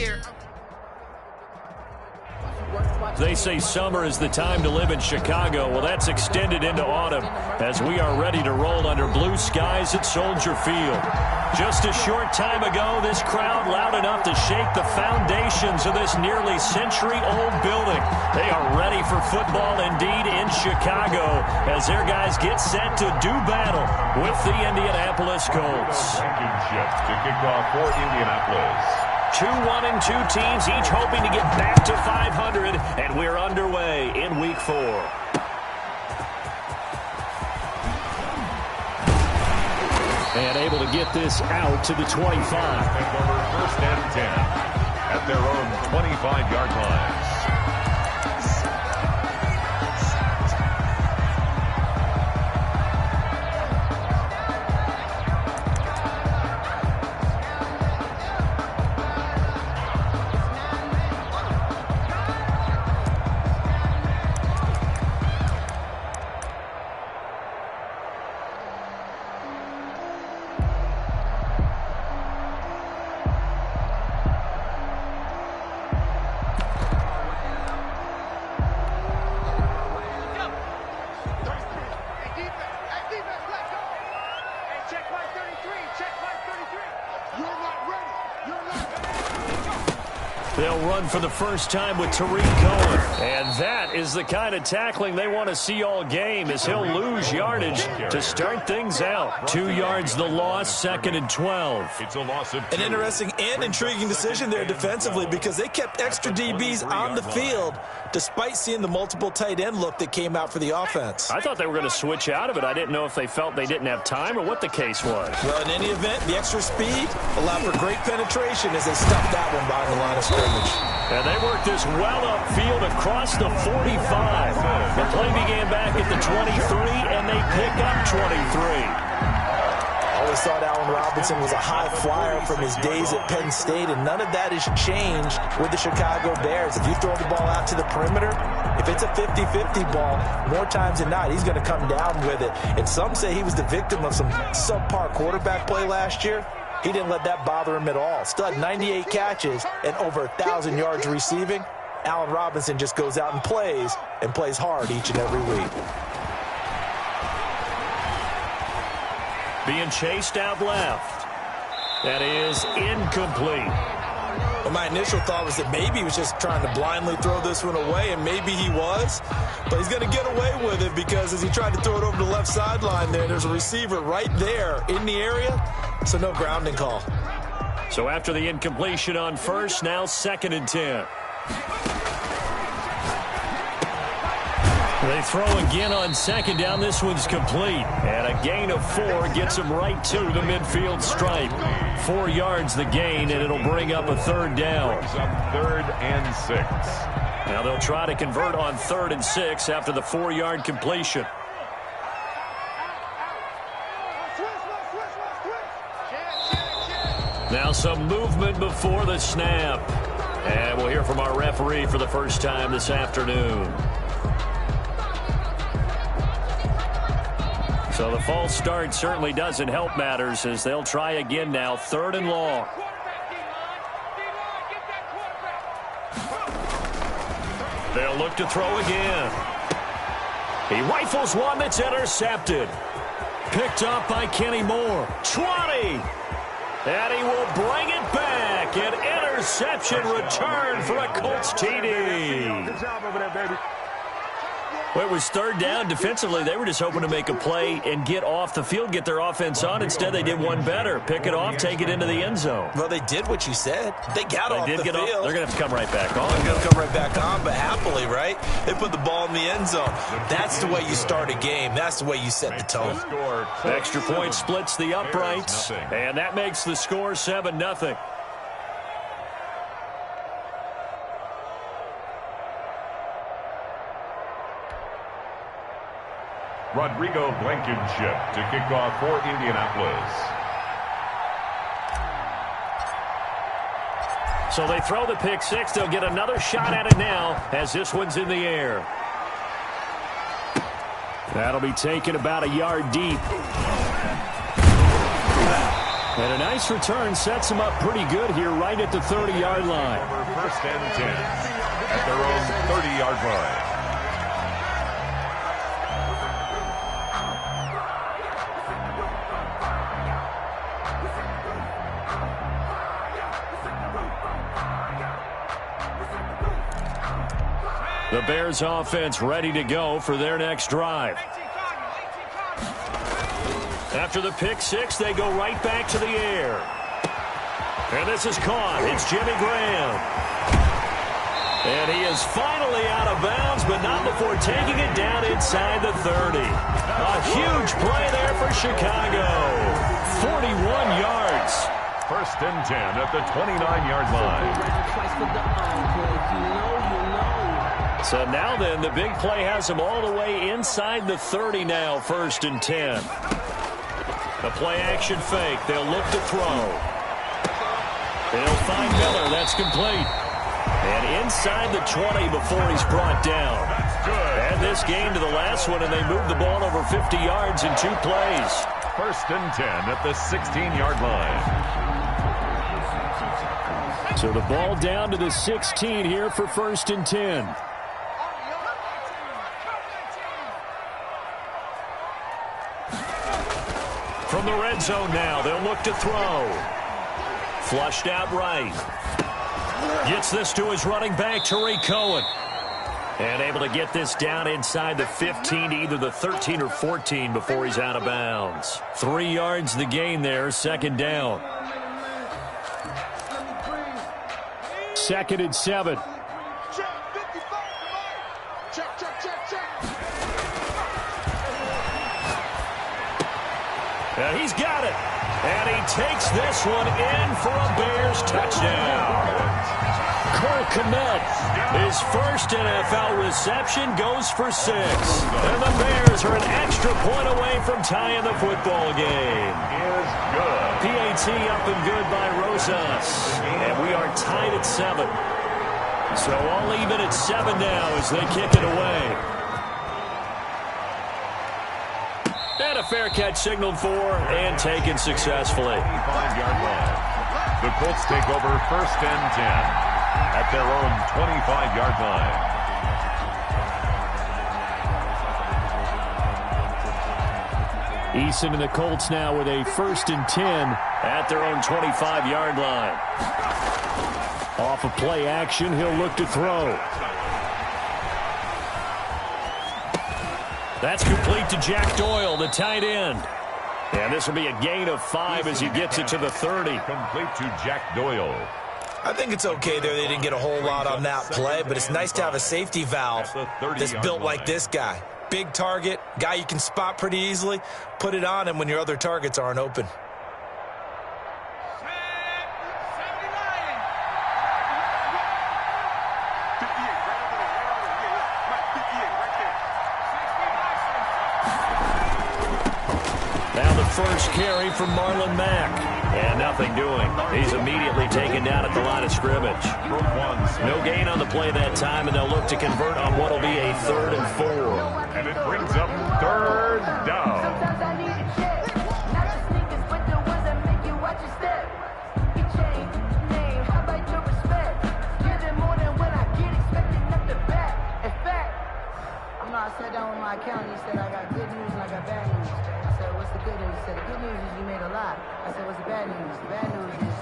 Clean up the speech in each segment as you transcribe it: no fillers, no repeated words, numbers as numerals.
here. They say summer is the time to live in Chicago. Well, that's extended into autumn as we are ready to roll under blue skies at Soldier Field. Just a short time ago, this crowd loud enough to shake the foundations of this nearly century-old building. They are ready for football indeed in Chicago as their guys get set to do battle with the Indianapolis Colts. Championship to kick off for Indianapolis. 2-1-2 teams, each hoping to get back to 500, and we're underway in Week 4. And able to get this out to the 25. Take over 1st and 10 at their own 25-yard line. They'll run for the first time with Tariq Cohen. And that is the kind of tackling they want to see all game as he'll lose yardage to start things out. 2 yards the loss, 2nd and 12. It's a loss of 2. An interesting and intriguing decision there defensively because they kept extra DBs on the field despite seeing the multiple tight end look that came out for the offense. I thought they were going to switch out of it. I didn't know if they felt they didn't have time or what the case was. Well, in any event, the extra speed allowed for great penetration as they stuffed that one behind the line of scrimmage. And they worked this well upfield across the 45. The play began back at the 23, and they pick up 23. Always thought Allen Robinson was a high flyer from his days at Penn State, and none of that has changed with the Chicago Bears. If you throw the ball out to the perimeter, if it's a 50-50 ball, more times than not, he's going to come down with it. And some say he was the victim of some subpar quarterback play last year. He didn't let that bother him at all. Still had 98 catches and over 1,000 yards receiving. Allen Robinson just goes out and plays hard each and every week. Being chased out left. That is incomplete. Well, my initial thought was that maybe he was just trying to blindly throw this one away, and maybe he was. But he's going to get away with it because as he tried to throw it over the left sideline there's a receiver right there in the area, so no grounding call. So after the incompletion on first, now 2nd and 10. They throw again on 2nd down. This one's complete. And a gain of 4 gets them right to the midfield stripe. 4 yards the gain, and it'll bring up a 3rd down. 3rd and 6. Now they'll try to convert on 3rd and 6 after the 4-yard completion. Now some movement before the snap. And we'll hear from our referee for the first time this afternoon. So the false start certainly doesn't help matters as they'll try again now, 3rd and long. They'll look to throw again. He rifles one that's intercepted. Picked up by Kenny Moore. 20. And he will bring it back. An interception return for a Colts TD. Good job over there, baby. Well, it was 3rd down. Defensively, they were just hoping to make a play and get off the field, get their offense on. Instead, they did one better. Pick it off, take it into the end zone. Well, they did what you said. They got off the field. They're going to have to come right back on. They're going to come right back on, but happily, right? They put the ball in the end zone. That's the way you start a game. That's the way you set the tone. Extra point splits the uprights, and that makes the score 7-0. Rodrigo Blankenship to kick off for Indianapolis. So they throw the pick six. They'll get another shot at it now as this one's in the air. That'll be taken about a yard deep. And a nice return sets them up pretty good here right at the 30-yard line. First and 10 at their own 30-yard line. The Bears offense ready to go for their next drive. After the pick six, they go right back to the air. And this is caught. It's Jimmy Graham. And he is finally out of bounds, but not before taking it down inside the 30. A huge play there for Chicago. 41 yards. First and 10 at the 29-yard line. So now then, the big play has them all the way inside the 30 now, first and 10. The play-action fake. They'll look to throw. They'll find Miller. That's complete. And inside the 20 before he's brought down. Add this game to the last one, and they move the ball over 50 yards in 2 plays. First and 10 at the 16-yard line. So the ball down to the 16 here for first and 10. From the red zone now, they'll look to throw. Flushed out right. Gets this to his running back, Tariq Cohen. And able to get this down inside the 15 to either the 13 or 14 before he's out of bounds. 3 yards the gain there, second down. Second and 7. And he's got it. And he takes this one in for a Bears touchdown. Cole Kmet, his first NFL reception, goes for 6. And the Bears are an extra point away from tying the football game. Is good. PAT up and good by Rosas. And we are tied at 7. So all even at 7 now as they kick it away. And a fair catch signaled for and taken successfully. 25-yard line. The Colts take over first and 10 at their own 25-yard line. Eason and the Colts now with a first and 10 at their own 25-yard line. Off of play action, he'll look to throw. That's complete to Jack Doyle, the tight end. And this will be a gain of 5 as he gets it to the 30. Complete to Jack Doyle. I think it's okay there. They didn't get a whole lot on that play, but it's nice to have a safety valve that's built like this guy. Big target, guy you can spot pretty easily. Put it on him when your other targets aren't open. First carry from Marlon Mack. And nothing doing. He's immediately taken down at the line of scrimmage. No gain on the play that time, and they'll look to convert on what will be a 3rd and 4. And it brings up 3rd down. I sat down with my accountant. He said, I got good news and I got bad news. I said, what's the good news? He said, the good news is you made a lot. I said, what's the bad news? The bad news is...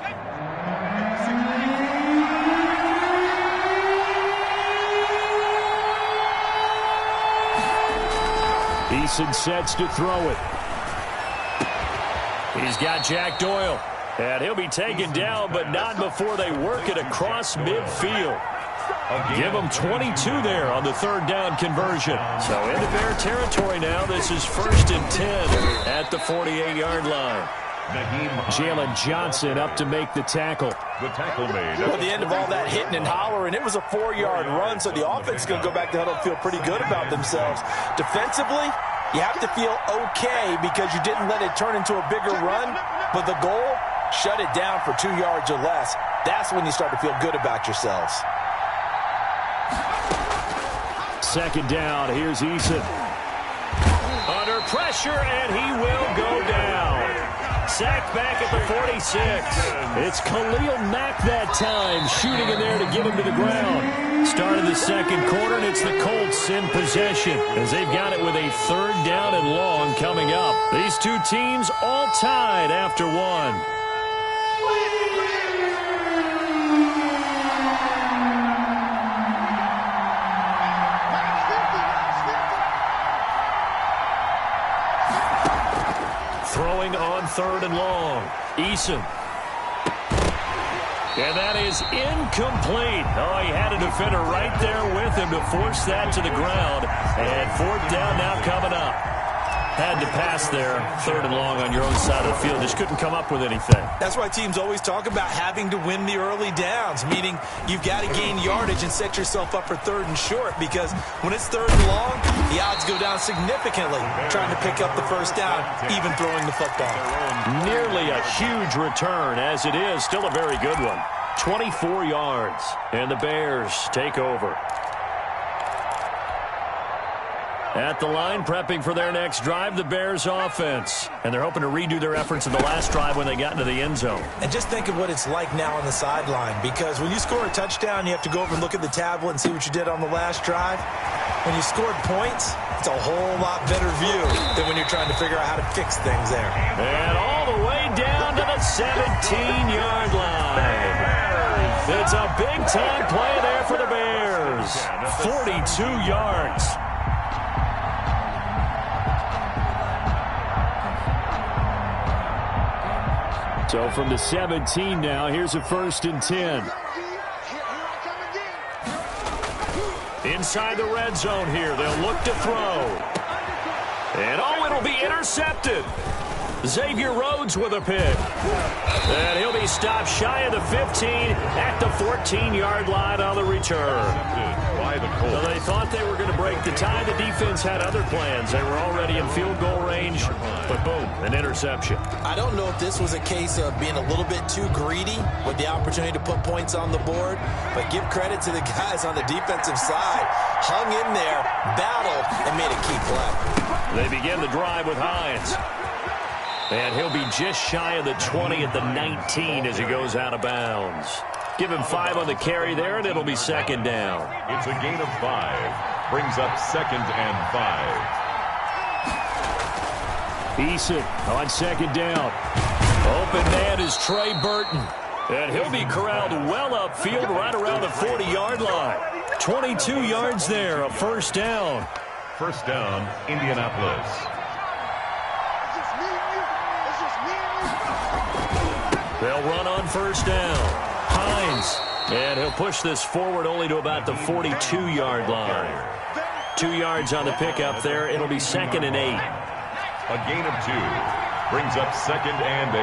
Eason sets to throw it. He's got Jack Doyle. And he'll be taken down, but not before they work it across midfield. Give them 22 there on the 3rd down conversion. So into Bear territory now. This is first and 10 at the 48-yard line. Jalen Johnson up to make the tackle. The tackle made. Well, the end of all that hitting and hollering, it was a 4-yard run, so the offense is going to go back to huddle and feel pretty good about themselves. Defensively, you have to feel okay because you didn't let it turn into a bigger run, but the goal, shut it down for 2 yards or less. That's when you start to feel good about yourselves. Second down, here's Eason. Under pressure, and he will go down. Sacked back at the 46. It's Khalil Mack that time, shooting in there to get him to the ground. Start of the second quarter, and it's the Colts in possession as they've got it with a 3rd down and long coming up. These two teams all tied after one. Throwing on 3rd and long. Eason. And that is incomplete. Oh, he had a defender right there with him to force that to the ground. And 4th down now coming up. Had to pass there. 3rd and long on your own side of the field. Just couldn't come up with anything. That's why teams always talk about having to win the early downs, meaning you've got to gain yardage and set yourself up for 3rd and short, because when it's 3rd and long, the odds go down significantly trying to pick up the 1st down, even throwing the football. Nearly a huge return, as it is. Still a very good one. 24 yards, and the Bears take over. At the line, prepping for their next drive, the Bears offense. And they're hoping to redo their efforts in the last drive when they got into the end zone. And just think of what it's like now on the sideline, because when you score a touchdown, you have to go over and look at the tablet and see what you did on the last drive. When you scored points, it's a whole lot better view than when you're trying to figure out how to fix things there. And all the way down to the 17-yard line. It's a big-time play there for the Bears. 42 yards. So from the 17 now, here's a 1st and 10. Inside the red zone here, they'll look to throw. And it'll be intercepted. Xavier Rhodes with a pick. And he'll be stopped shy of the 15 at the 14-yard line on the return. So they thought they were going to break the tie. The defense had other plans. They were already in field goal range, but boom, an interception. I don't know if this was a case of being a little bit too greedy with the opportunity to put points on the board, but give credit to the guys on the defensive side. Hung in there, battled, and made a key play. They begin the drive with Hines. And he'll be just shy of the 20 at the 19 as he goes out of bounds. Give him 5 on the carry there, and it'll be 2nd down. It's a gain of 5. Brings up 2nd and 5. Eason on 2nd down. Open man is Trey Burton. And he'll be corralled well upfield right around the 40-yard line. 22 yards there, a 1st down. 1st down, Indianapolis. They'll run on 1st down. Hines. And he'll push this forward only to about the 42-yard line. 2 yards on the pickup there. It'll be 2nd and 8. A gain of 2. Brings up 2nd and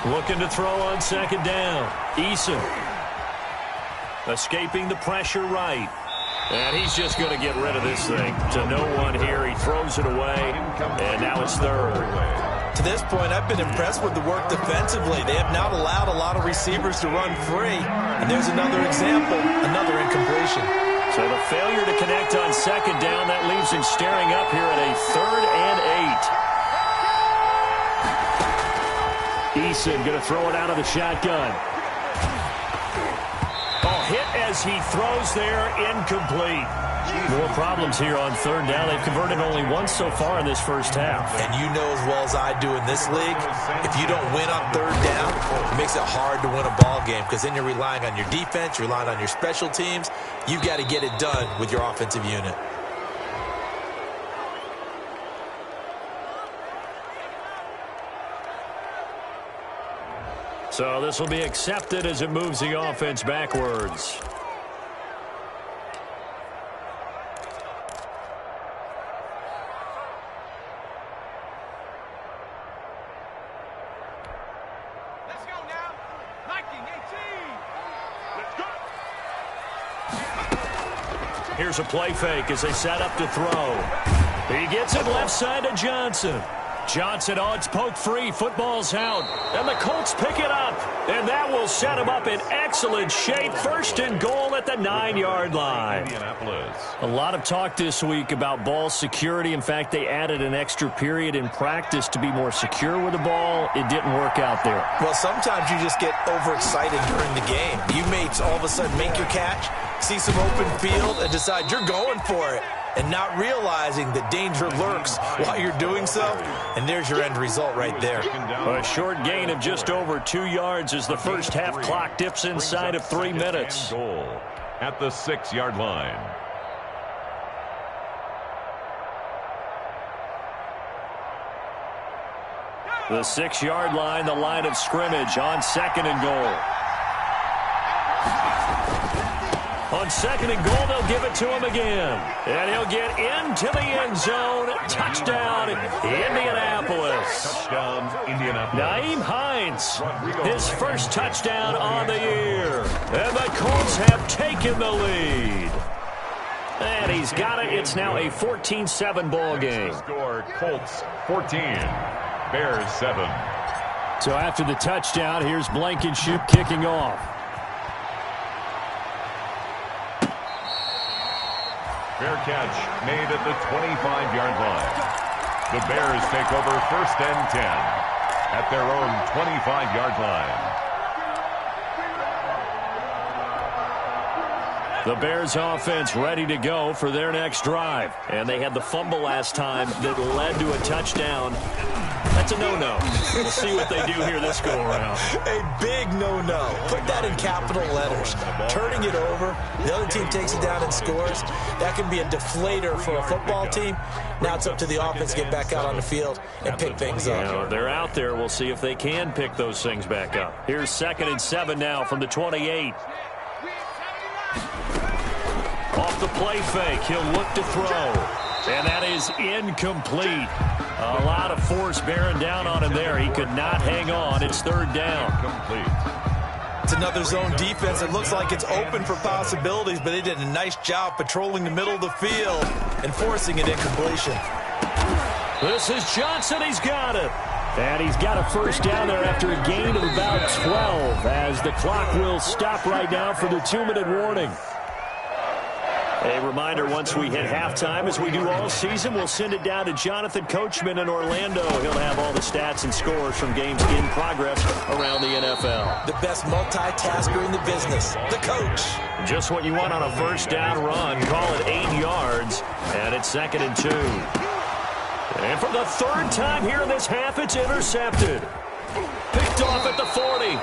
8. Looking to throw on 2nd down. Eason. Escaping the pressure right. And he's just going to get rid of this thing to no one here. He throws it away, and now it's 3rd. To this point, I've been impressed with the work defensively. They have not allowed a lot of receivers to run free. And there's another example, another incompletion. So the failure to connect on 2nd down, that leaves him staring up here at a 3rd and 8. Eason going to throw it out of the shotgun. Hit as he throws there, incomplete. More problems here on 3rd down. They've converted only once so far in this first half. And you know as well as I do in this league, if you don't win on 3rd down, it makes it hard to win a ball game, because then you're relying on your defense, you're relying on your special teams. You've got to get it done with your offensive unit. So this will be accepted as it moves the offense backwards. Let's go now. 19-18. Let's go. Here's a play fake as they set up to throw. He gets it left side to Johnson. Johnson, it's poke free. Football's out. And the Colts pick it up. And that will set them up in excellent shape. First and goal at the 9-yard line. Indianapolis. A lot of talk this week about ball security. In fact, they added an extra period in practice to be more secure with the ball. It didn't work out there. Well, sometimes you just get overexcited during the game. You may all of a sudden make your catch, see some open field, and decide you're going for it, and not realizing the danger lurks while you're doing so, and there's your end result right there. A short gain of just over 2 yards as the first half clock dips inside of 3 minutes. Goal at the 6-yard line. The 6-yard line, the line of scrimmage on second and goal. On second and goal, they'll give it to him again. And he'll get into the end zone. Touchdown, Indianapolis. Touchdown, Indianapolis. Nyheim Hines, his first touchdown on the year. And the Colts have taken the lead. And he's got it. It's now a 14-7 ball game. Score, Colts 14, Bears 7. So after the touchdown, here's Blankenship kicking off. Fair catch made at the 25-yard line. The Bears take over first and 10 at their own 25-yard line. The Bears offense ready to go for their next drive. And they had the fumble last time that led to a touchdown. That's a no-no. We'll see what they do here this go-around. A big no-no. Put that in capital letters. Turning it over, the other team takes it down and scores. That can be a deflator for a football team. Now it's up to the offense to get back out on the field and pick things up. Now, they're out there. We'll see if they can pick those things back up. Here's 2nd and 7 now from the 28. Off the play fake, he'll look to throw. And that is incomplete. A lot of force bearing down on him there. He could not hang on. It's 3rd down. Complete. It's another zone defense. It looks like it's open for possibilities, but they did a nice job patrolling the middle of the field and forcing an incompletion. This is Johnson. He's got it. And he's got a first down there after a gain of about 12 as the clock will stop right now for the 2-minute warning. A reminder, once we hit halftime, as we do all season, we'll send it down to Jonathan Coachman in Orlando. He'll have all the stats and scores from games in progress around the NFL. The best multitasker in the business, the coach. Just what you want on a first down run. Call it 8 yards, and it's 2nd and 2. And for the 3rd time here in this half, it's intercepted. Picked off at the 40.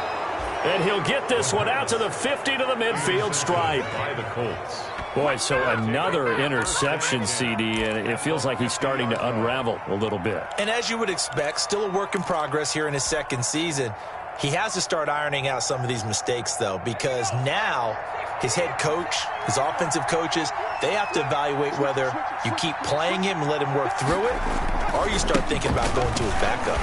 And he'll get this one out to the 50 to the midfield stripe. By the Colts. Boy, so another interception, CD, and it feels like he's starting to unravel a little bit. And as you would expect, still a work in progress here in his 2nd season. He has to start ironing out some of these mistakes, though, because now his head coach, his offensive coaches, they have to evaluate whether you keep playing him and let him work through it, or you start thinking about going to his backup.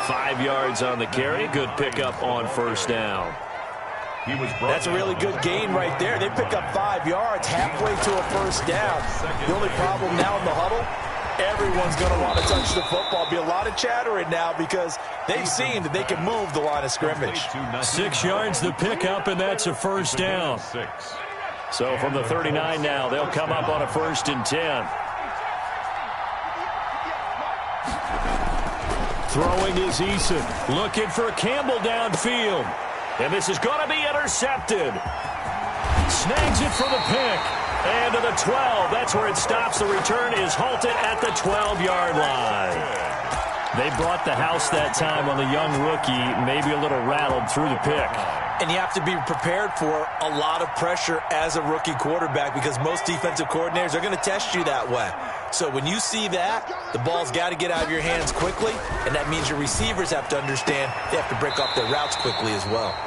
5 yards on the carry. Good pickup on first down. That's a really good gain right there. They pick up 5 yards halfway to a first down. The only problem now in the huddle, everyone's going to want to touch the football. Be a lot of chattering now because they've seen that they can move the line of scrimmage. 6 yards the pickup, and that's a first down. So from the 39 now, they'll come up on a 1st and 10. Throwing is Eason. Looking for Campbell downfield. And this is going to be intercepted. Snags it for the pick. And to the 12. That's where it stops. The return is halted at the 12-yard line. They brought the house that time on the young rookie, maybe a little rattled through the pick. And you have to be prepared for a lot of pressure as a rookie quarterback because most defensive coordinators are going to test you that way. So when you see that, the ball's got to get out of your hands quickly, and that means your receivers have to understand they have to break off their routes quickly as well.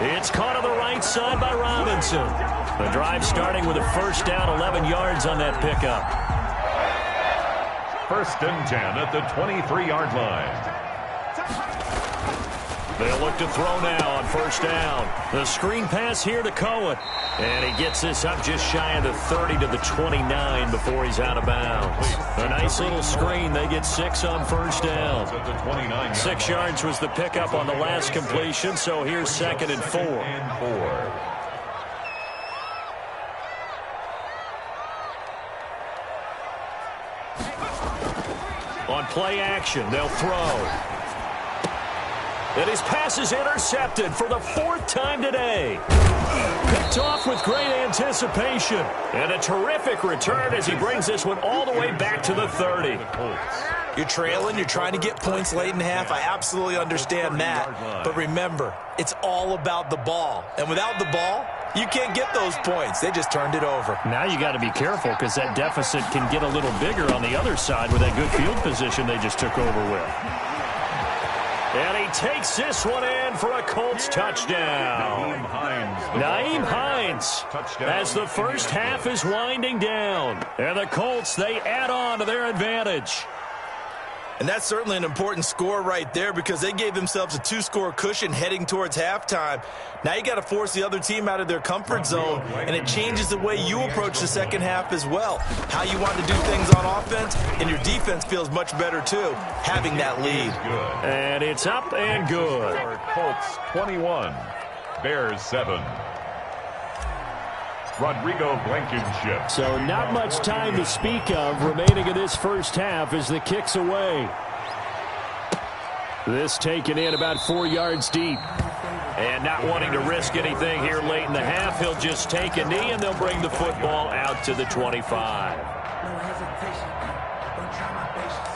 It's caught on the right side by Robinson. The drive starting with a first down, 11 yards on that pickup. 1st and 10 at the 23-yard line. They'll look to throw now on first down. The screen pass here to Cohen. And he gets this up just shy of the 30 to the 29 before he's out of bounds. A nice little screen. They get 6 on first down. 6 yards was the pickup on the last completion, so here's 2nd and 4. On play action, they'll throw. And his pass is intercepted for the 4th time today. Picked off with great anticipation. And a terrific return as he brings this one all the way back to the 30. You're trailing, you're trying to get points late in half. I absolutely understand that. But remember, it's all about the ball. And without the ball, you can't get those points. They just turned it over. Now you got to be careful because that deficit can get a little bigger on the other side with that good field position they just took over with. And he takes this one in for a Colts touchdown. Nyheim Hines as the first half is winding down. And the Colts, they add on to their advantage. And that's certainly an important score right there because they gave themselves a 2-score cushion heading towards halftime. Now you got to force the other team out of their comfort zone, and it changes the way you approach the second half as well. How you want to do things on offense, and your defense feels much better too, having that lead. And it's up and good. Colts 21, Bears 7. Rodrigo Blankenship. So not much time to speak of remaining in this first half as the kick's away. This taken in about 4 yards deep. And not wanting to risk anything here late in the half, he'll just take a knee and they'll bring the football out to the 25. No hesitation. Don't try my patience.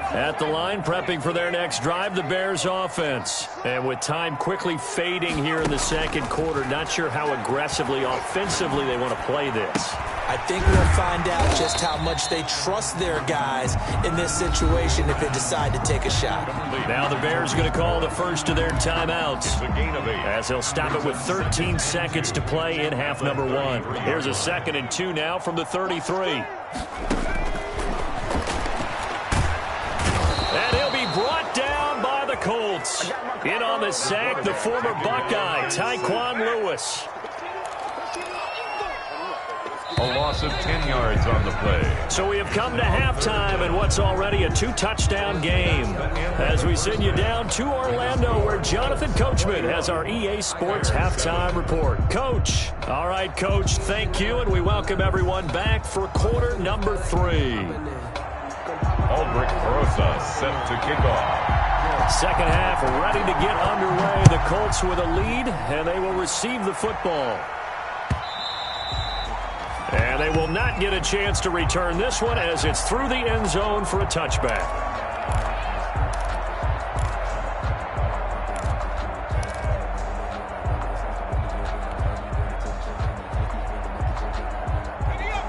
At the line, prepping for their next drive, the Bears offense. And with time quickly fading here in the second quarter, not sure how aggressively, offensively they want to play this. I think we'll find out just how much they trust their guys in this situation if they decide to take a shot. Now the Bears going to call the first of their timeouts as they'll stop it with 13 seconds to play in half number 1. Here's a 2nd and 2 now from the 33. And he'll be brought down by the Colts. In on the sack, the former Buckeye, Tyquan Lewis. A loss of 10 yards on the play. So we have come to halftime in what's already a 2-touchdown game. As we send you down to Orlando where Jonathan Coachman has our EA Sports halftime report. Coach. All right, Coach, thank you, and we welcome everyone back for quarter number 3. Aldrich Rosa set to kick off. Second half ready to get underway. The Colts with a lead, and they will receive the football. And they will not get a chance to return this one as it's through the end zone for a touchback.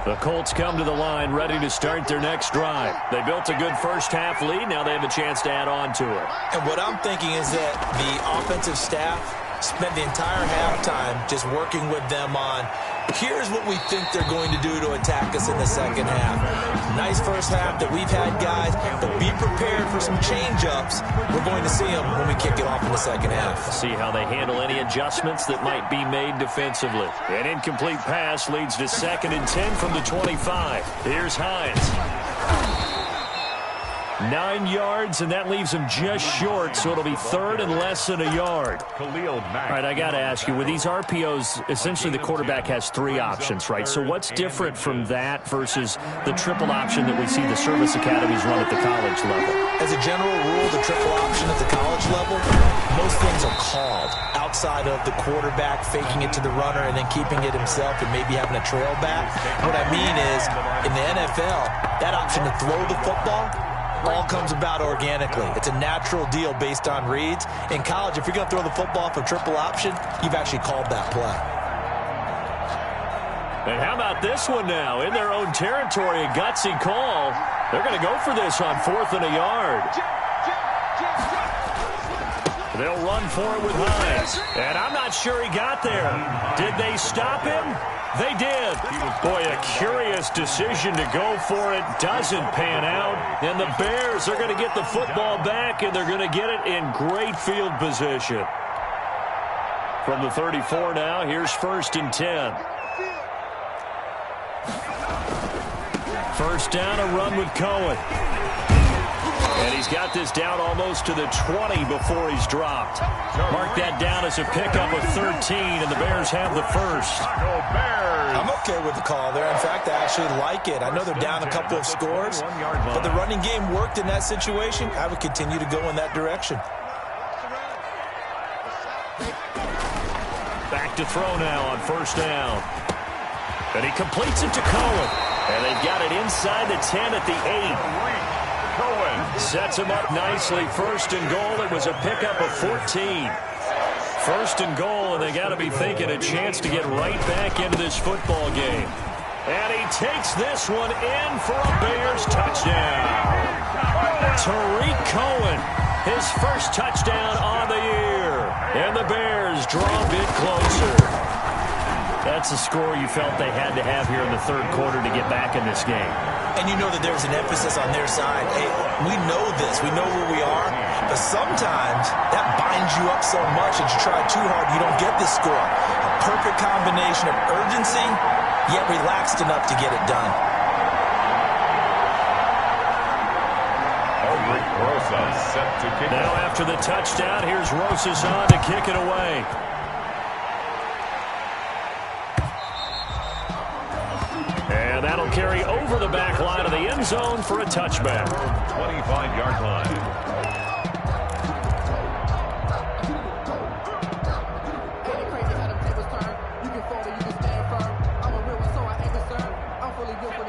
The Colts come to the line ready to start their next drive. They built a good first half lead. Now they have a chance to add on to it. And what I'm thinking is that the offensive staff spent the entire halftime just working with them on here's what we think they're going to do to attack us in the second half. Nice first half that we've had, guys, but be prepared for some change-ups. We're going to see them when we kick it off in the second half. See how they handle any adjustments that might be made defensively. An incomplete pass leads to 2nd and 10 from the 25. Here's Hines. 9 yards, and that leaves him just short, so it'll be 3rd and less than a yard. All right, I got to ask you, with these RPOs, essentially the quarterback has 3 options, right? So what's different from that versus the triple option that we see the service academies run at the college level? As a general rule, the triple option at the college level, most things are called outside of the quarterback faking it to the runner and then keeping it himself and maybe having a trail back. What I mean is, in the NFL, that option to throw the football all comes about organically. It's a natural deal based on reads. In college, if you're going to throw the football for triple option, you've actually called that play. And how about this one now? In their own territory, a gutsy call. They're going to go for this on 4th and a yard. They'll run for it with Hines. And I'm not sure he got there. Did they stop him? They did. Boy, a curious decision to go for it. Doesn't pan out. And the Bears are going to get the football back, and they're going to get it in great field position. From the 34 now, here's 1st and 10. First down, a run with Cohen. And he's got this down almost to the 20 before he's dropped. Mark that down as a pickup of 13, and the Bears have the first. I'm okay with the call there. In fact, I actually like it. I know they're down a couple of scores, but the running game worked in that situation. I would continue to go in that direction. Back to throw now on 1st down. And he completes it to Cohen. And they've got it inside the 10 at the 8. Cohen sets him up nicely. 1st and goal. It was a pickup of 14. 1st and goal, and they got to be thinking a chance to get right back into this football game. And he takes this one in for a Bears touchdown. Tariq Cohen, his first touchdown on the year. And the Bears draw a bit closer. That's a score you felt they had to have here in the 3rd quarter to get back in this game. And you know that there's an emphasis on their side. Hey, we know this. We know where we are. But sometimes that binds you up so much that you try too hard, you don't get this score. A perfect combination of urgency, yet relaxed enough to get it done. Set to kick. Now after the touchdown, here's Rosas on to kick it away. And that'll carry over the back line of the end zone for a touchback. 25-yard line.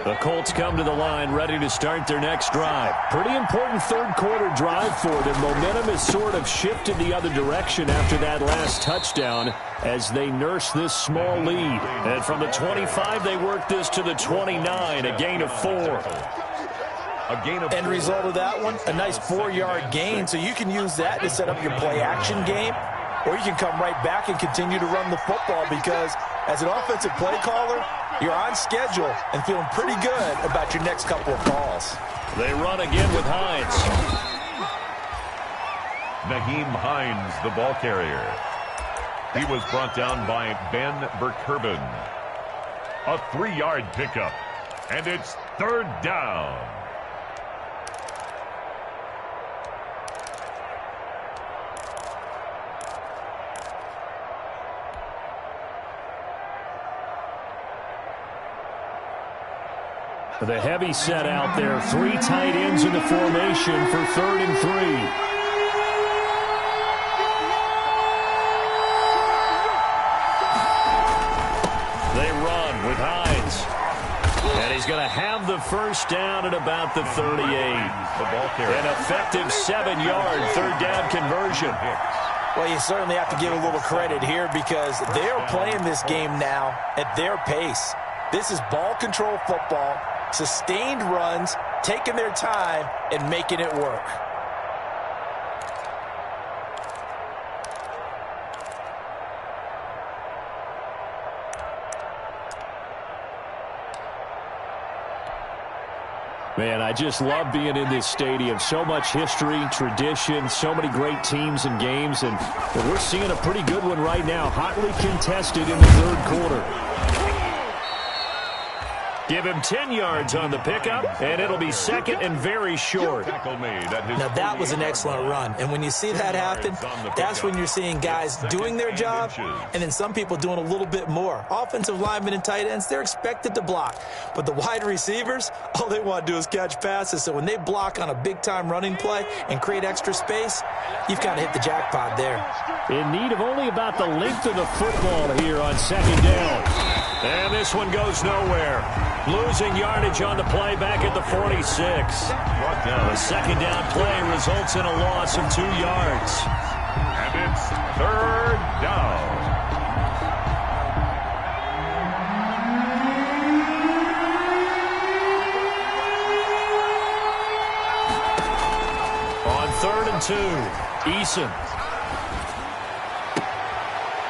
The Colts come to the line ready to start their next drive. Pretty important 3rd quarter drive for them. Momentum has sort of shifted the other direction after that last touchdown as they nurse this small lead. And from the 25, they work this to the 29, a gain of 4. End result of that one, a nice 4-yard gain. So you can use that to set up your play-action game, or you can come right back and continue to run the football because as an offensive play caller, you're on schedule and feeling pretty good about your next couple of calls. They run again with Hines. Naheem Hines, the ball carrier. He was brought down by Ben Burkerbin. A 3-yard pickup, and it's 3rd down. The heavy set out there. 3 tight ends in the formation for 3rd and 3. They run with Hines. And he's going to have the first down at about the 38. An effective 7-yard 3rd down conversion. Well, you certainly have to give a little credit here because they're playing this game now at their pace. This is ball control football. Sustained runs, taking their time, and making it work. Man, I just love being in this stadium. So much history, tradition, so many great teams and games, and we're seeing a pretty good one right now. Hotly contested in the 3rd quarter. Give him 10 yards on the pickup, and it'll be 2nd and very short. Now, that was an excellent run. And when you see that happen, that's when you're seeing guys doing their job and then some people doing a little bit more. Offensive linemen and tight ends, they're expected to block. But the wide receivers, all they want to do is catch passes. So when they block on a big-time running play and create extra space, you've kind of hit the jackpot there. In need of only about the length of the football here on 2nd down. And this one goes nowhere. Losing yardage on the play back at the 46. The 2nd down play results in a loss of 2 yards. And it's 3rd down. On 3rd and 2, Eason.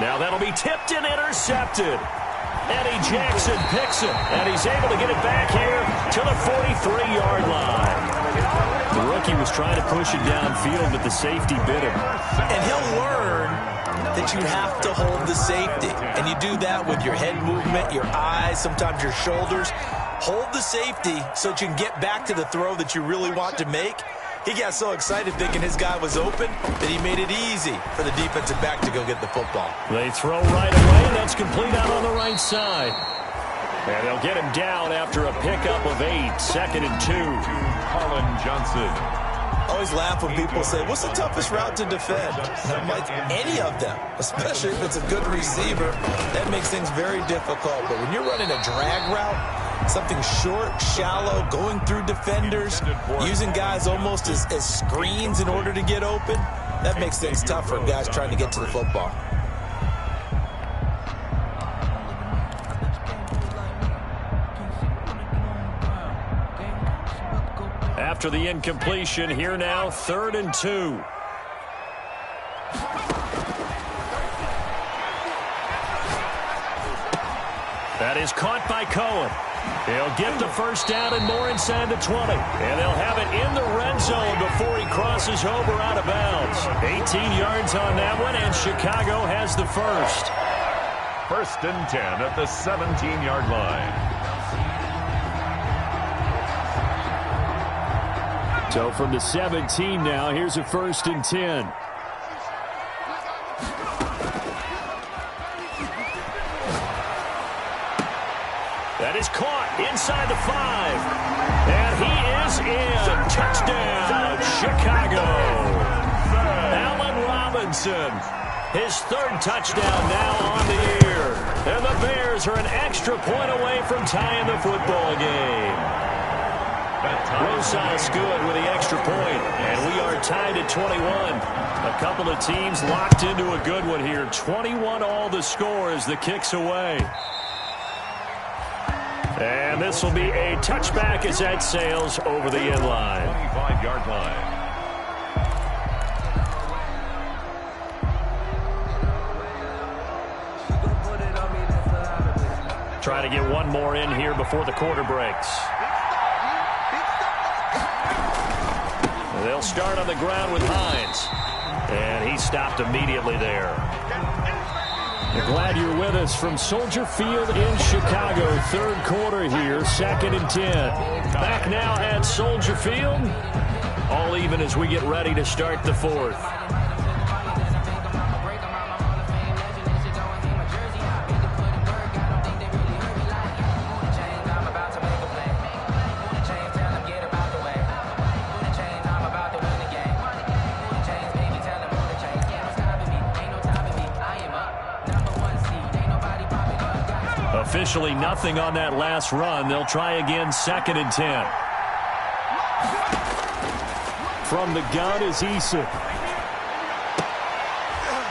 Now that'll be tipped and intercepted. Eddie Jackson picks it, and he's able to get it back here to the 43-yard line. The rookie was trying to push it downfield, but the safety bit him. And he'll learn that you have to hold the safety. And you do that with your head movement, your eyes, sometimes your shoulders. Hold the safety so that you can get back to the throw that you really want to make. He got so excited thinking his guy was open that he made it easy for the defensive back to go get the football. They throw right away. That's complete out on the right side. And they'll get him down after a pickup of 8, 2nd and 2. Colin Johnson. Always laugh when people say, what's the toughest route to defend? I'm like, any of them, especially if it's a good receiver. That makes things very difficult. But when you're running a drag route, something short, shallow, going through defenders, using guys almost as screens in order to get open, that makes things tough for guys trying to get to the football. After the incompletion, here now, 3rd and 2. That is caught by Cohen. He'll get the first down and more inside the 20. And they'll have it in the red zone before he crosses over out of bounds. 18 yards on that one, and Chicago has the first. 1st and 10 at the 17-yard line. So from the 17 now, here's a 1st and 10. That is caught inside the 5. And he is in. Touchdown, Chicago. Allen Robinson, his 3rd touchdown now on the year. And the Bears are an extra point away from tying the football game. Rosas good with the extra point, and we are tied at 21. A couple of teams locked into a good one here. 21 all the score as the kick's away. And this will be a touchback as that sails over the end line. 25-yard line. Try to get one more in here before the quarter breaks. They'll start on the ground with Hines. And he stopped immediately there. We're glad you're with us from Soldier Field in Chicago. 3rd quarter here, 2nd and 10. Back now at Soldier Field. All even as we get ready to start the 4th. Officially nothing on that last run. They'll try again, 2nd and 10. From the gun is Eason.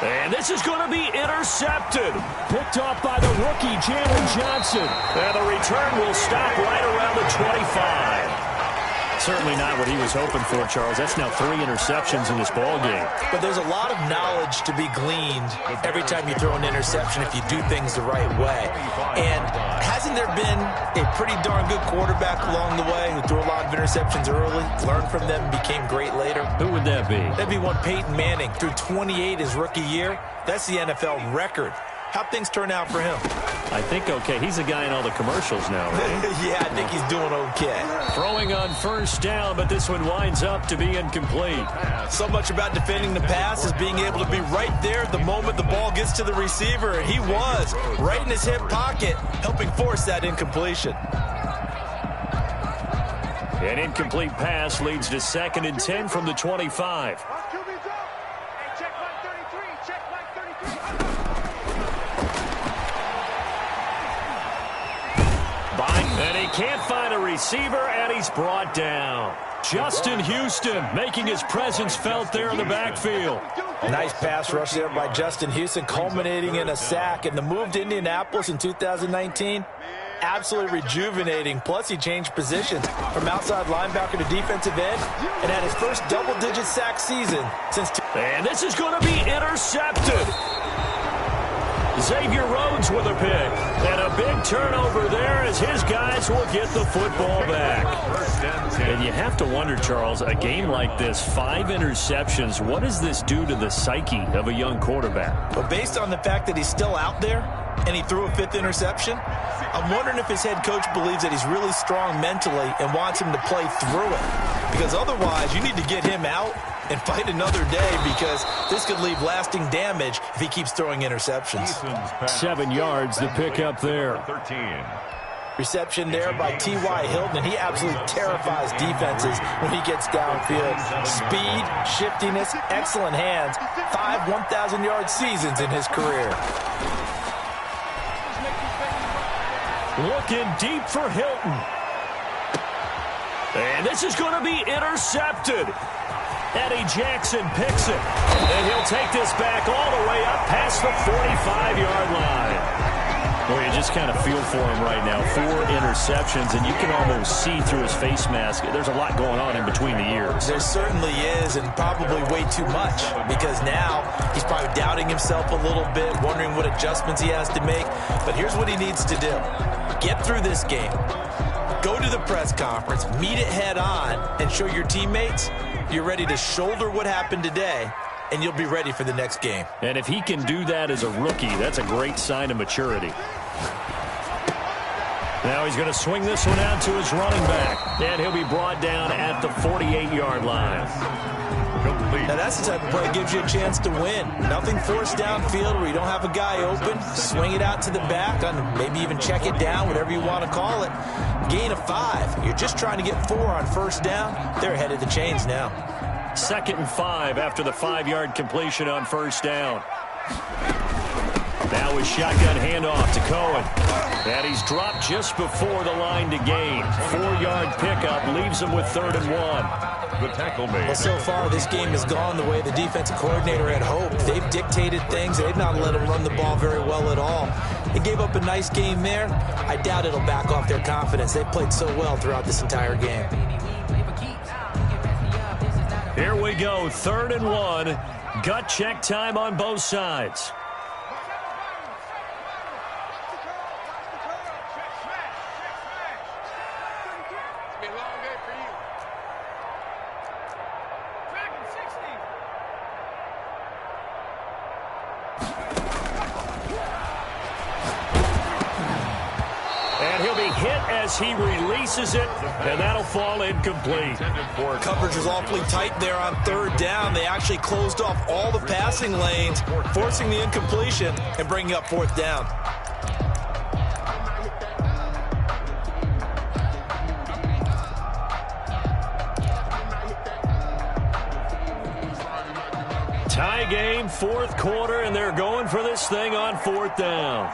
And this is going to be intercepted. Picked off by the rookie, Jalen Johnson. And the return will stop right around the 25. Certainly not what he was hoping for, Charles. That's now 3 interceptions in this ball game. But there's a lot of knowledge to be gleaned every time you throw an interception if you do things the right way. And hasn't there been a pretty darn good quarterback along the way who threw a lot of interceptions early, learned from them, and became great later? Who would that be? That'd be one Peyton Manning. Threw 28 his rookie year. That's the NFL record. How'd things turn out for him? I think okay. He's the guy in all the commercials now, right? Yeah, I think he's doing okay. Throwing on 1st down, but this one winds up to be incomplete. So much about defending the pass is being able to be right there the moment the ball gets to the receiver. And he was right in his hip pocket, helping force that incompletion. An incomplete pass leads to 2nd and 10 from the 25. And he can't find a receiver, and he's brought down. Justin Houston making his presence felt there in the backfield. Nice pass rush there by Justin Houston, culminating in a sack. And the move to Indianapolis in 2019, absolutely rejuvenating. Plus, he changed positions from outside linebacker to defensive end and had his first double-digit sack season since... And this is going to be intercepted. Xavier Rhodes with a pick. And a big turnover there as his guys will get the football back. And you have to wonder, Charles, a game like this, 5 interceptions, what does this do to the psyche of a young quarterback? Well, based on the fact that he's still out there and he threw a 5th interception, I'm wondering if his head coach believes that he's really strong mentally and wants him to play through it. Because otherwise, you need to get him out and fight another day, because this could leave lasting damage if he keeps throwing interceptions. 7 yards, the pickup there. 13. Reception there by T.Y. Hilton, and he absolutely terrifies defenses when he gets downfield. Speed, shiftiness, excellent hands. 5 1,000-yard seasons in his career. Looking deep for Hilton. And this is going to be intercepted. Eddie Jackson picks it. And he'll take this back all the way up past the 45-yard line. Well, you just kind of feel for him right now. 4 interceptions, and you can almost see through his face mask. There's a lot going on in between the ears. There certainly is, and probably way too much, because now he's probably doubting himself a little bit, wondering what adjustments he has to make. But here's what he needs to do. Get through this game. Go to the press conference, meet it head on, and show your teammates you're ready to shoulder what happened today, and you'll be ready for the next game. And if he can do that as a rookie, that's a great sign of maturity. Now he's going to swing this one out to his running back, and he'll be brought down at the 48-yard line. Now that's the type of play that gives you a chance to win. Nothing forced downfield where you don't have a guy open. Swing it out to the back, maybe even check it down, whatever you want to call it. Gain of 5. You're just trying to get 4 on first down. They're ahead of the chains now. 2nd and 5 after the 5-yard completion on first down. Now with shotgun handoff to Cohen. And he's dropped just before the line to gain. 4-yard pickup leaves him with 3rd and 1. The tackle made. Well, so far this game has gone the way the defensive coordinator had hoped. They've dictated things. They've not let him run the ball very well at all. They gave up a nice game there. I doubt it'll back off their confidence. They've played so well throughout this entire game. Here we go, 3rd and 1. Gut check time on both sides. He releases it, and that'll fall incomplete. Coverage was awfully tight there on 3rd down. They actually closed off all the passing lanes, forcing the incompletion and bringing up 4th down. Tie game, 4th quarter, and they're going for this thing on 4th down.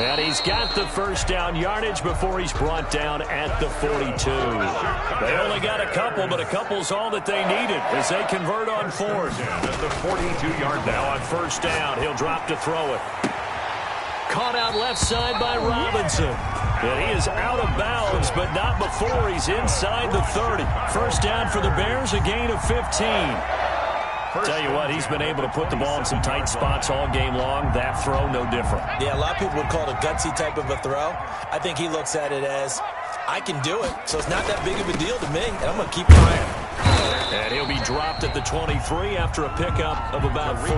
And he's got the first down yardage before he's brought down at the 42. They only got a couple, but a couple's all that they needed as they convert on 4th. At the 42-yard now on first down, he'll drop to throw it. Caught out left side by Robinson. And he is out of bounds, but not before he's inside the 30. First down for the Bears, a gain of 15. Tell you what, he's been able to put the ball in some tight spots all game long. That throw, no different. Yeah, a lot of people would call it a gutsy type of a throw. I think he looks at it as, I can do it, so it's not that big of a deal to me, and I'm going to keep firing. And he'll be dropped at the 23 after a pickup of about 4.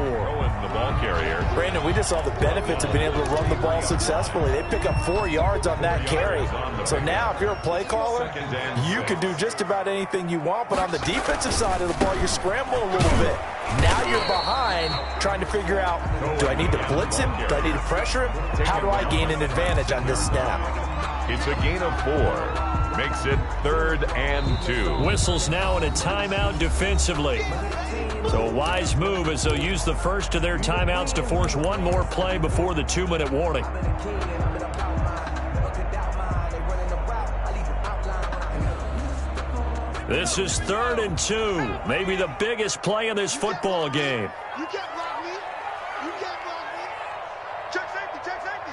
The ball carrier. Brandon, we just saw the benefits of being able to run the ball successfully. They pick up 4 yards on that carry. So now if you're a play caller, you can do just about anything you want, but on the defensive side of the ball, you're scrambling a little bit. Now you're behind trying to figure out, do I need to blitz him? Do I need to pressure him? How do I gain an advantage on this snap? It's a gain of 4. Makes it 3rd and 2. Whistles now in a timeout defensively. So a wise move as they'll use the first of their timeouts to force one more play before the 2-minute warning. This is 3rd and 2. Maybe the biggest play in this football game. You can't block me. You can't block me. Check safety, check safety.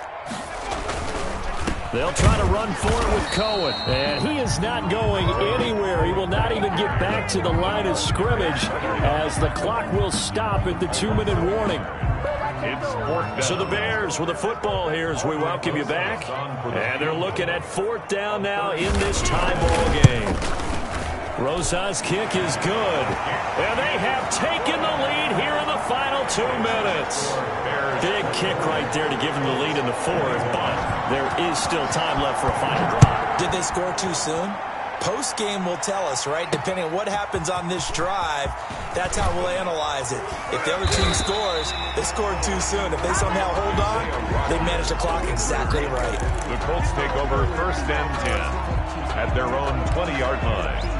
They'll try to run for it with Cohen. And he is not going anywhere. He will not even get back to the line of scrimmage as the clock will stop at the 2-minute warning. It's fourth down. So the Bears with the football here as we welcome you back. And they're looking at fourth down now in this tie ball game. Rosa's kick is good. And they have taken the lead here in the final 2 minutes. Big kick right there to give them the lead in the fourth, but there is still time left for a final drive. Did they score too soon? Post-game will tell us, right? Depending on what happens on this drive, that's how we'll analyze it. If the other team scores, they scored too soon. If they somehow hold on, they manage the clock exactly right. The Colts take over first and 10 at their own 20-yard line.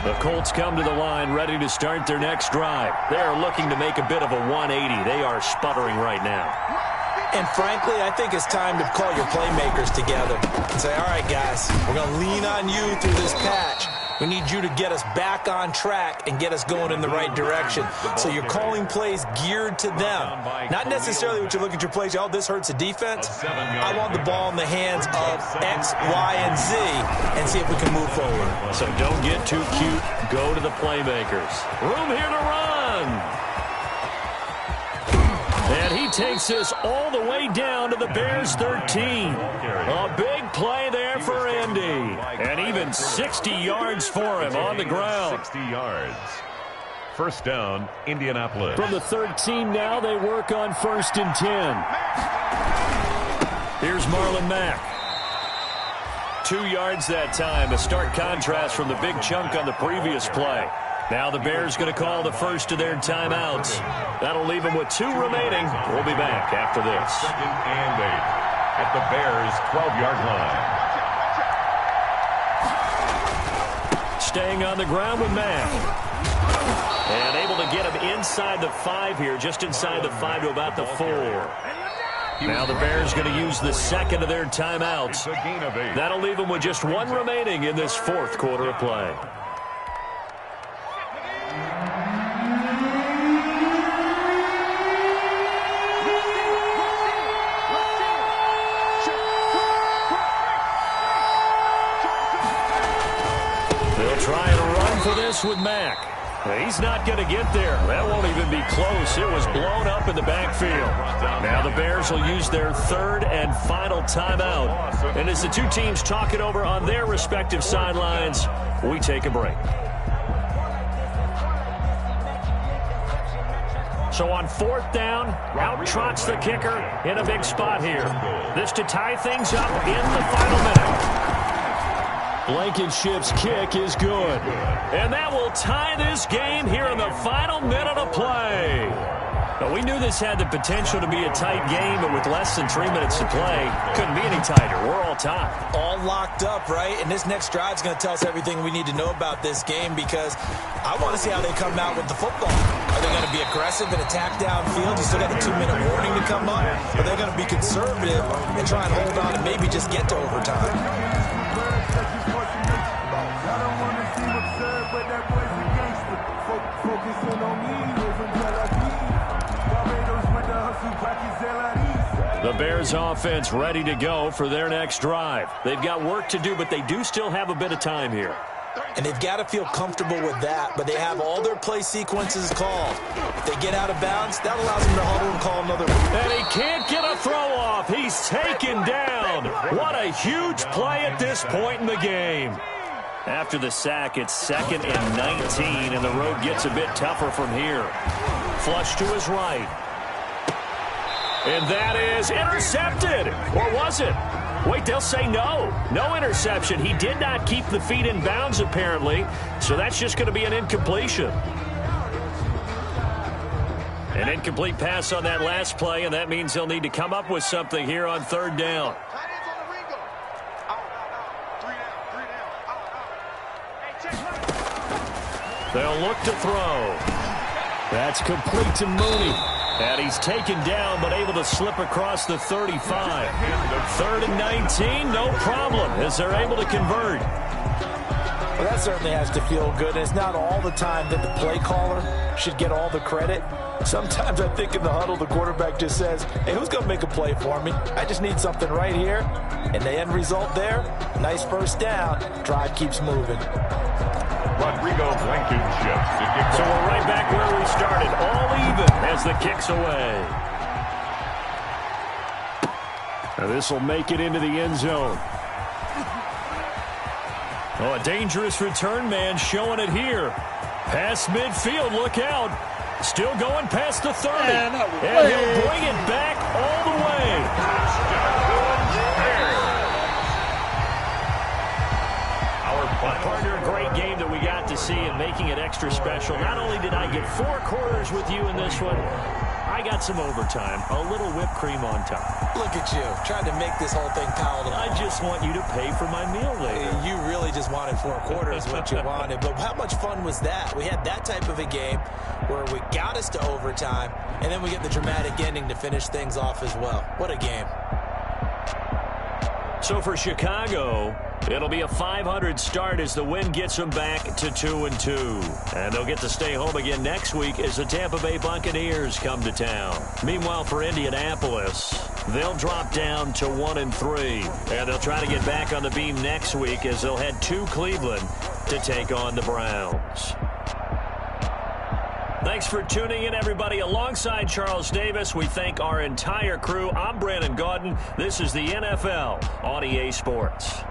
The Colts come to the line ready to start their next drive. They're looking to make a bit of a 180. They are sputtering right now. And frankly, I think it's time to call your playmakers together and say, all right, guys, we're going to lean on you through this patch. We need you to get us back on track and get us going in the right direction. So you're calling plays geared to them. Not necessarily what you look at your plays, oh, this hurts the defense. I want the ball in the hands of X, Y, and Z and see if we can move forward. So don't get too cute. Go to the playmakers. Room here to run. And he takes this all the way down to the Bears 13. A big play there for Indy. And even 60 yards for him on the ground. 60 yards. First down, Indianapolis. From the 13 now, they work on 1st and 10. Here's Marlon Mack. 2 yards that time. A stark contrast from the big chunk on the previous play. Now the Bears going to call the first of their timeouts. That'll leave them with 2 remaining. We'll be back after this. Second and 8 at the Bears' 12-yard line. Staying on the ground with Mack. And able to get him inside the 5 here, just inside the 5 to about the 4. Now the Bears going to use the second of their timeouts. That'll leave them with just 1 remaining in this 4th quarter of play. Trying to run for this with Mack. He's not going to get there. That won't even be close. It was blown up in the backfield. Now the Bears will use their 3rd and final timeout. And as the two teams talk it over on their respective sidelines, we take a break. So on 4th down, out trots the kicker in a big spot here. This to tie things up in the final minute. Blankenship's kick is good. And that will tie this game here in the final minute of play. Now, we knew this had the potential to be a tight game, but with less than 3 minutes to play, couldn't be any tighter. We're all tied. All locked up, right? And this next drive is going to tell us everything we need to know about this game because I want to see how they come out with the football. Are they going to be aggressive and attack downfield? You still got the 2-minute warning to come up? Or are they going to be conservative and try and hold on and maybe just get to overtime? The Bears offense ready to go for their next drive. They've got work to do, but they do still have a bit of time here. And they've got to feel comfortable with that, but they have all their play sequences called. If they get out of bounds, that allows them to huddle and call another one. And he can't get a throw off. He's taken down. What a huge play at this point in the game. After the sack, it's 2nd and 19, and the road gets a bit tougher from here. Flush to his right. And that is intercepted. Or was it? Wait, they'll say no. No interception. He did not keep the feet in bounds, apparently. So that's just going to be an incompletion. An incomplete pass on that last play, and that means they'll need to come up with something here on 3rd down. They'll look to throw. That's complete to Mooney. And he's taken down, but able to slip across the 35. 3rd and 19, no problem, as they're able to convert. Well, that certainly has to feel good. It's not all the time that the play caller should get all the credit. Sometimes I think in the huddle, the quarterback just says, hey, who's going to make a play for me? I just need something right here. And the end result there, nice first down. Drive keeps moving. Blankenship. So we're right back where we started, all even as the kick's away. Now this will make it into the end zone. Oh, a dangerous return man showing it here. Past midfield, look out. Still going past the 30. And he'll bring it back all the way. Partner, a great game that we got to see and making it extra special. Not only did I get 4 quarters with you in this one, I got some overtime, a little whipped cream on top. Look at you, trying to make this whole thing palatable. I just want you to pay for my meal later. You really just wanted 4 quarters, what you wanted. But how much fun was that? We had that type of a game where we got us to overtime, and then we get the dramatic ending to finish things off as well. What a game. So for Chicago, it'll be a 500 start as the win gets them back to 2-2. And they'll get to stay home again next week as the Tampa Bay Buccaneers come to town. Meanwhile, for Indianapolis, they'll drop down to 1-3. And they'll try to get back on the beam next week as they'll head to Cleveland to take on the Browns. Thanks for tuning in, everybody. Alongside Charles Davis, we thank our entire crew. I'm Brandon Gaudin. This is the NFL on EA Sports.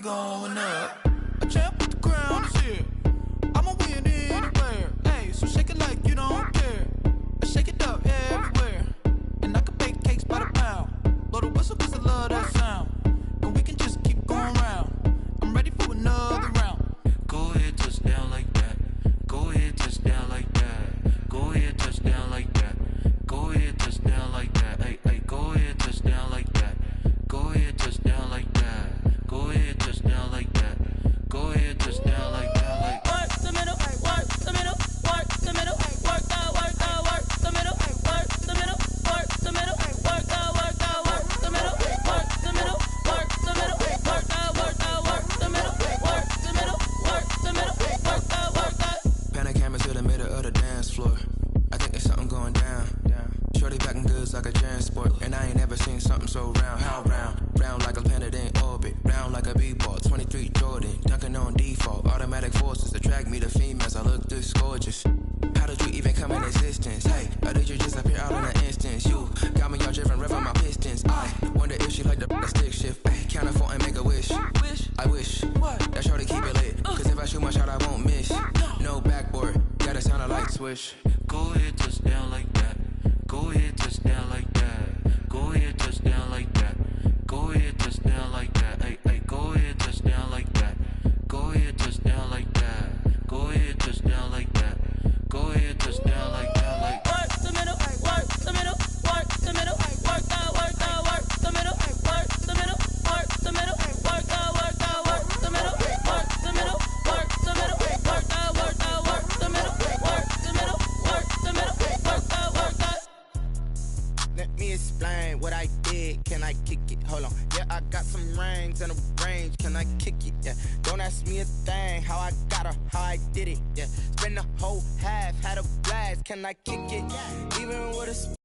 Going up, a champ with the crown is here. I'ma win anywhere. Hey, so shake it like you don't care. I shake it up everywhere. And I can bake cakes by the pound. Blow the whistle cause I love that sound. And we can just keep going round. I'm ready for another round. Go ahead, touch down like that. Go ahead, touch down like that. Go ahead, touch down like that. Go ahead, touch down like that. Hey, hey, go ahead, touch down like that. Go ahead, touch down like that. Go ahead, touch down like that. Go ahead, touch down like that. Like work the middle, work the middle, work the middle, work the middle, work the middle, work the middle, work the middle, work the middle, work the middle, work the middle, work the middle, work the middle, work the. Panic camera to the middle of the dance floor. I think there's something going down. Shorty packing goods like a transport, and I ain't never seen something so round. How round? Round like a planet in orbit, round like a b-ball. 23 Jordan, dunking on default. Automatic forces attract me to females. I look this gorgeous. How did you even come in existence? Hey, or did you just appear out in an instance? You got me all driven, revving my pistons. I wonder if she like the stick shift. Hey, count a 4 and make a wish. I wish that shorty keep it lit. Cause if I shoot my shot, I won't miss. No backboard, gotta sound a light switch. Go ahead, touch down like that. Go ahead, touch down like that. Go ahead, touch down like that. Go ahead, touch down like that. Hey, hey, go ahead, touch down like that. Go ahead, touch down like that. Go ahead, touch down in the range, can I kick it? Yeah. Don't ask me a thing, how I got her, how I did it. Yeah. Spend the whole half, had a blast, can I kick it? Even with a